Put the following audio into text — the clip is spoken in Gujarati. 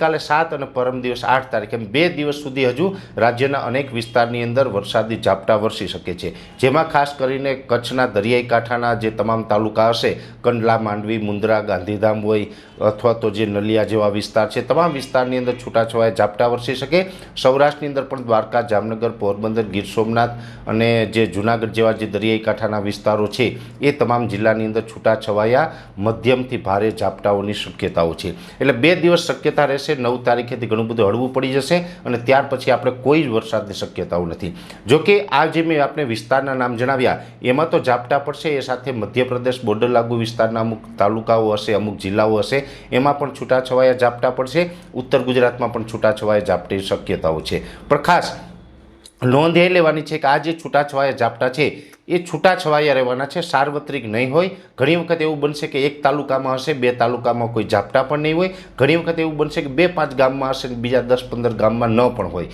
કાલે 7 અને પરમ દિવસ 8 તારીખ એમ 2 દિવસ સુધી હજુ રાજ્યના અનેક વિસ્તારની અંદર વરસાદી ઝાપટા વરસી શકે છે, જેમાં ખાસ કરીને કચ્છના દરિયાઈ કાંઠાના જે તમામ તાલુકા હશે, કંડલા, માંડવી, મુન્દ્રા, ગાંધીધામ હોય અથવા તો જે નલિયા જેવા વિસ્તાર છે, તમામ વિસ્તારની અંદર છૂટાછવાયા ઝાપટા વરસી શકે। સૌરાષ્ટ્રની અંદર પણ દ્વારકા, જામનગર, પોરબંદર, ગીર સોમનાથ અને જે જૂનાગઢ જેવા જે દરિયાઈ કાંઠાના વિસ્તારો છે એ તમામ જિલ્લાની અંદર છૂટાછવાયા મધ્યમથી ભારે ઝાપટાઓની શક્યતાઓ છે। એટલે 2 દિવસ શક્યતા રહેશે। 9 તારીખેથી ઘણું બધું હળવું પડી જશે અને ત્યાર પછી આપણે કોઈ જ વરસાદની શક્યતાઓ નથી। જો કે આ જે મેં આપણે વિસ્તારના નામ જણાવ્યા એમાં તો ઝાપટા પડશે, એ સાથે મધ્યપ્રદેશ બોર્ડર લાગુ વિસ્તારના અમુક તાલુકાઓ હશે, અમુક જિલ્લાઓ હશે, એમાં પણ છૂટાછવાયા ઝાપટા પડશે। ઉત્તર ગુજરાતમાં પણ છૂટાછવાયા ઝાપટાની શક્યતાઓ છે, પણ ખાસ નોંધ એ લેવાની છે કે આ જે છૂટાછવાયા ઝાપટા છે એ છૂટાછવાયા રહેવાના છે, સાર્વત્રિક નહીં હોય। ઘણી વખત એવું બનશે કે એક તાલુકામાં હશે, 2 તાલુકામાં કોઈ ઝાપટા પણ નહીં હોય। ઘણી વખત એવું બનશે કે 2-5 ગામમાં હશે, બીજા 10-15 ગામમાં ન પણ હોય।